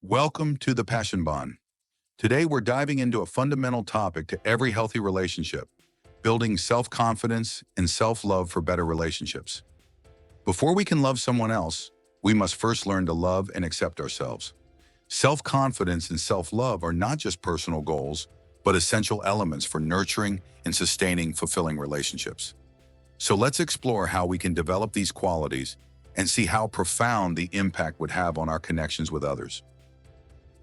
Welcome to the Passion Bond. Today, we're diving into a fundamental topic to every healthy relationship, building self-confidence and self-love for better relationships. Before we can love someone else, we must first learn to love and accept ourselves. Self-confidence and self-love are not just personal goals, but essential elements for nurturing and sustaining fulfilling relationships. So let's explore how we can develop these qualities and see how profound the impact would have on our connections with others.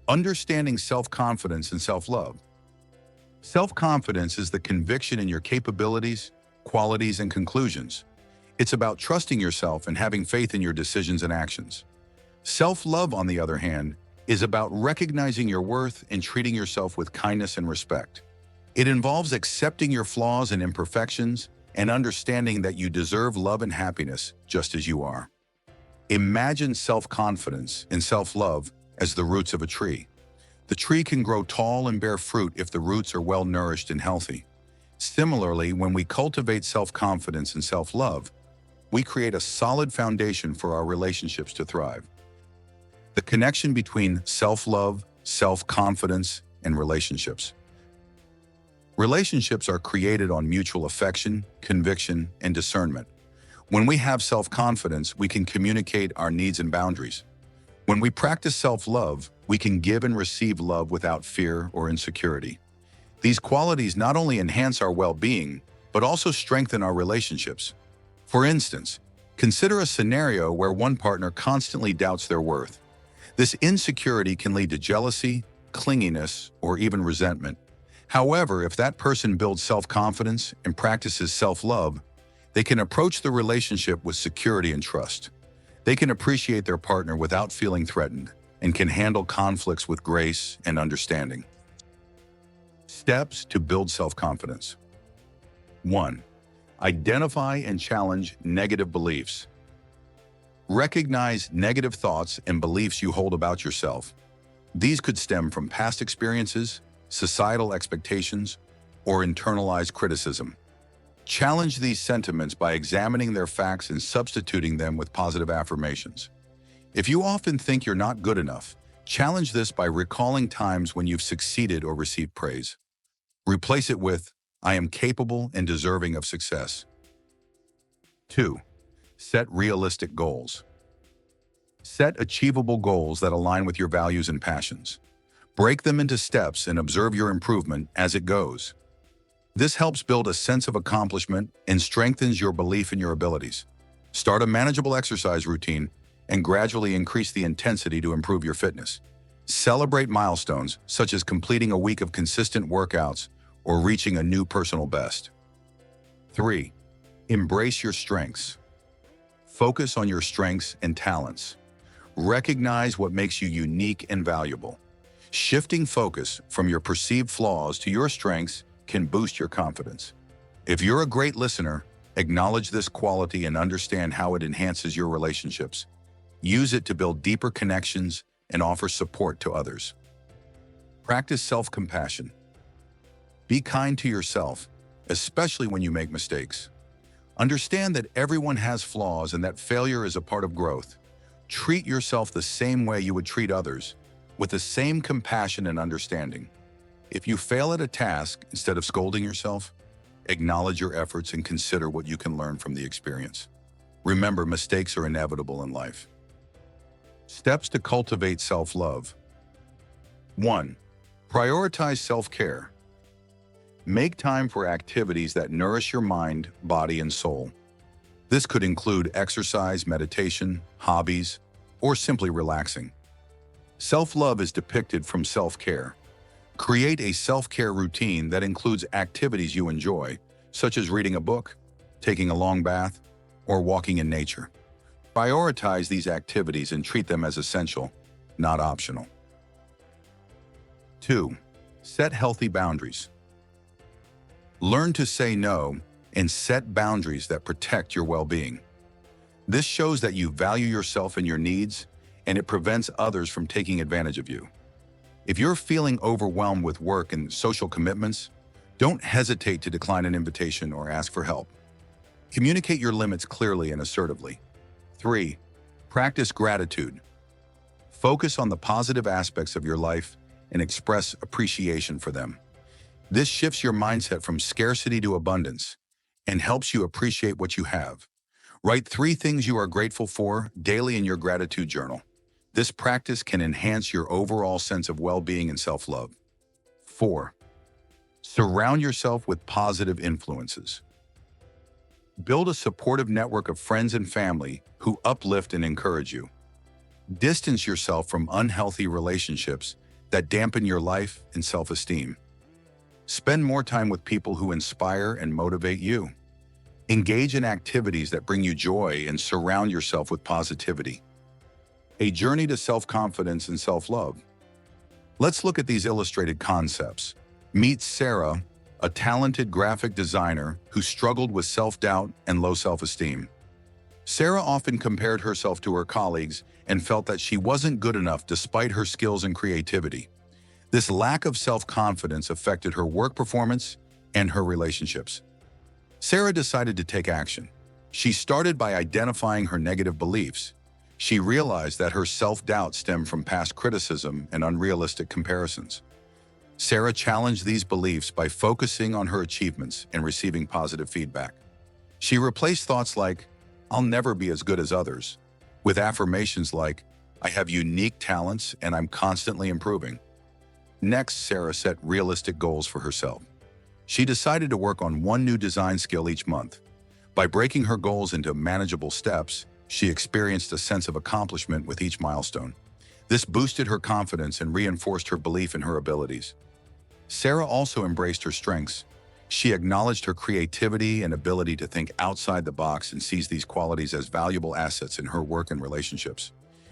Understanding self-confidence and self-love. Self-confidence is the conviction in your capabilities, qualities, and conclusions. It's about trusting yourself and having faith in your decisions and actions. Self-love, on the other hand, is about recognizing your worth and treating yourself with kindness and respect. It involves accepting your flaws and imperfections and understanding that you deserve love and happiness just as you are. Imagine self-confidence and self-love as the roots of a tree. The tree can grow tall and bear fruit if the roots are well nourished and healthy. Similarly, when we cultivate self-confidence and self-love, we create a solid foundation for our relationships to thrive. The connection between self-love, self-confidence, and relationships. Relationships are created on mutual affection, conviction, and discernment. When we have self-confidence, we can communicate our needs and boundaries. When we practice self-love, we can give and receive love without fear or insecurity. These qualities not only enhance our well-being, but also strengthen our relationships. For instance, consider a scenario where one partner constantly doubts their worth. This insecurity can lead to jealousy, clinginess, or even resentment. However, if that person builds self-confidence and practices self-love, they can approach the relationship with security and trust. They can appreciate their partner without feeling threatened and can handle conflicts with grace and understanding. Steps to build self-confidence. 1. Identify and challenge negative beliefs. Recognize negative thoughts and beliefs you hold about yourself. These could stem from past experiences, societal expectations, or internalized criticism. Challenge these sentiments by examining their facts and substituting them with positive affirmations. If you often think you're not good enough, challenge this by recalling times when you've succeeded or received praise. Replace it with, I am capable and deserving of success. 2. Set realistic goals. Set achievable goals that align with your values and passions. Break them into steps and observe your improvement as it goes. This helps build a sense of accomplishment and strengthens your belief in your abilities. Start a manageable exercise routine and gradually increase the intensity to improve your fitness. Celebrate milestones, such as completing a week of consistent workouts or reaching a new personal best. 3. Embrace your strengths. Focus on your strengths and talents. Recognize what makes you unique and valuable. Shifting focus from your perceived flaws to your strengths can boost your confidence. If you're a great listener, acknowledge this quality and understand how it enhances your relationships. Use it to build deeper connections and offer support to others. Practice self-compassion. Be kind to yourself, especially when you make mistakes. Understand that everyone has flaws and that failure is a part of growth. Treat yourself the same way you would treat others, with the same compassion and understanding. If you fail at a task, instead of scolding yourself, acknowledge your efforts and consider what you can learn from the experience. Remember, mistakes are inevitable in life. Steps to cultivate self-love. 1. Prioritize self-care. Make time for activities that nourish your mind, body, and soul. This could include exercise, meditation, hobbies, or simply relaxing. Self-love is depicted from self-care. Create a self-care routine that includes activities you enjoy, such as reading a book, taking a long bath, or walking in nature. Prioritize these activities and treat them as essential, not optional. 2. Set healthy boundaries. Learn to say no and set boundaries that protect your well-being. This shows that you value yourself and your needs, and it prevents others from taking advantage of you. If you're feeling overwhelmed with work and social commitments, don't hesitate to decline an invitation or ask for help. Communicate your limits clearly and assertively. 3. Practice gratitude. Focus on the positive aspects of your life and express appreciation for them. This shifts your mindset from scarcity to abundance and helps you appreciate what you have. Write 3 things you are grateful for daily in your gratitude journal. This practice can enhance your overall sense of well-being and self-love. 4. Surround yourself with positive influences. Build a supportive network of friends and family who uplift and encourage you. Distance yourself from unhealthy relationships that dampen your life and self-esteem. Spend more time with people who inspire and motivate you. Engage in activities that bring you joy and surround yourself with positivity. A journey to self-confidence and self-love. Let's look at these illustrated concepts. Meet Sarah, a talented graphic designer who struggled with self-doubt and low self-esteem. Sarah often compared herself to her colleagues and felt that she wasn't good enough despite her skills and creativity. This lack of self-confidence affected her work performance and her relationships. Sarah decided to take action. She started by identifying her negative beliefs. She realized that her self-doubt stemmed from past criticism and unrealistic comparisons. Sarah challenged these beliefs by focusing on her achievements and receiving positive feedback. She replaced thoughts like, "I'll never be as good as others," with affirmations like, "I have unique talents and I'm constantly improving." Next, Sarah set realistic goals for herself. She decided to work on 1 new design skill each month. By breaking her goals into manageable steps, she experienced a sense of accomplishment with each milestone. This boosted her confidence and reinforced her belief in her abilities. Sarah also embraced her strengths. She acknowledged her creativity and ability to think outside the box and sees these qualities as valuable assets in her work and relationships.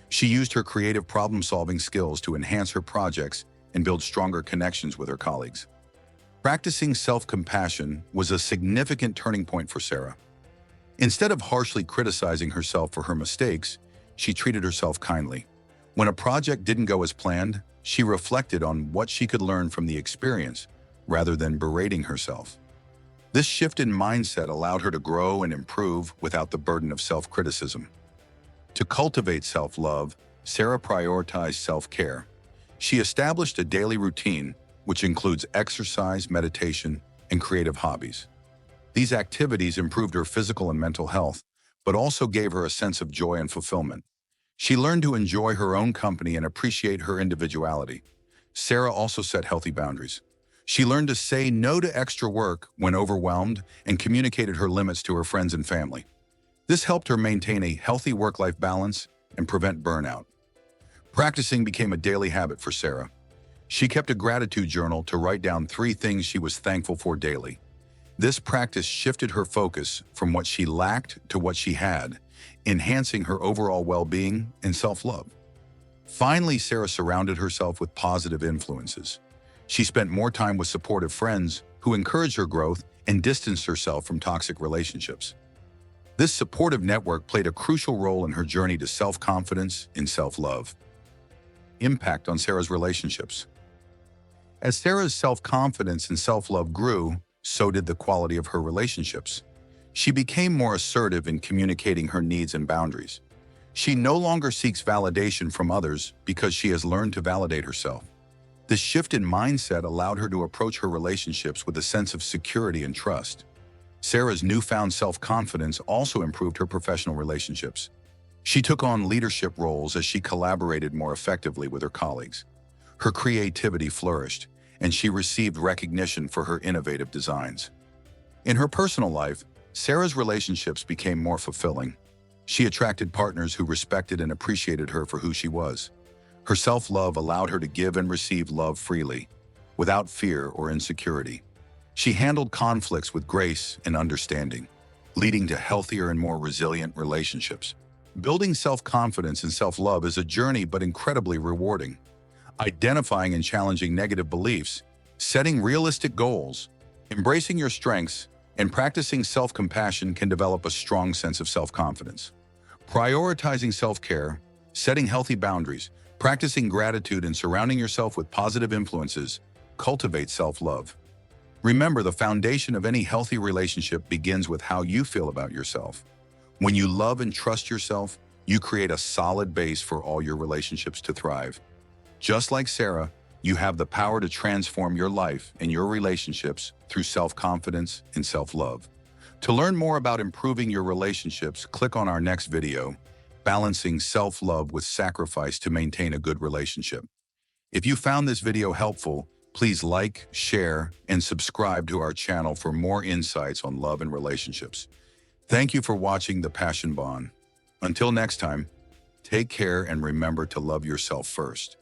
She used her creative problem-solving skills to enhance her projects and build stronger connections with her colleagues. Practicing self-compassion was a significant turning point for Sarah. Instead of harshly criticizing herself for her mistakes, she treated herself kindly. When a project didn't go as planned, she reflected on what she could learn from the experience rather than berating herself. This shift in mindset allowed her to grow and improve without the burden of self-criticism. To cultivate self-love, Sarah prioritized self-care. She established a daily routine, which includes exercise, meditation, and creative hobbies. These activities improved her physical and mental health, but also gave her a sense of joy and fulfillment. She learned to enjoy her own company and appreciate her individuality. Sarah also set healthy boundaries. She learned to say no to extra work when overwhelmed and communicated her limits to her friends and family. This helped her maintain a healthy work-life balance and prevent burnout. Practicing became a daily habit for Sarah. She kept a gratitude journal to write down 3 things she was thankful for daily. This practice shifted her focus from what she lacked to what she had, enhancing her overall well-being and self-love. Finally, Sarah surrounded herself with positive influences. She spent more time with supportive friends who encouraged her growth and distanced herself from toxic relationships. This supportive network played a crucial role in her journey to self-confidence and self-love. Impact on Sarah's relationships. As Sarah's self-confidence and self-love grew, so did the quality of her relationships. She became more assertive in communicating her needs and boundaries. She no longer seeks validation from others because she has learned to validate herself. This shift in mindset allowed her to approach her relationships with a sense of security and trust. Sarah's newfound self-confidence also improved her professional relationships. She took on leadership roles as she collaborated more effectively with her colleagues. Her creativity flourished, and she received recognition for her innovative designs. In her personal life, Sarah's relationships became more fulfilling. She attracted partners who respected and appreciated her for who she was. Her self-love allowed her to give and receive love freely, without fear or insecurity. She handled conflicts with grace and understanding, leading to healthier and more resilient relationships. Building self-confidence and self-love is a journey but incredibly rewarding. Identifying and challenging negative beliefs, setting realistic goals, embracing your strengths, and practicing self-compassion can develop a strong sense of self-confidence. Prioritizing self-care, setting healthy boundaries, practicing gratitude, and surrounding yourself with positive influences cultivate self-love. Remember, the foundation of any healthy relationship begins with how you feel about yourself. When you love and trust yourself, You create a solid base for all your relationships to thrive. Just like Sarah, you have the power to transform your life and your relationships through self-confidence and self-love. To learn more about improving your relationships, click on our next video, Balancing Self-Love with Sacrifice to Maintain a Good Relationship. If you found this video helpful, please like, share, and subscribe to our channel for more insights on love and relationships. Thank you for watching The Passion Bond. Until next time, take care and remember to love yourself first.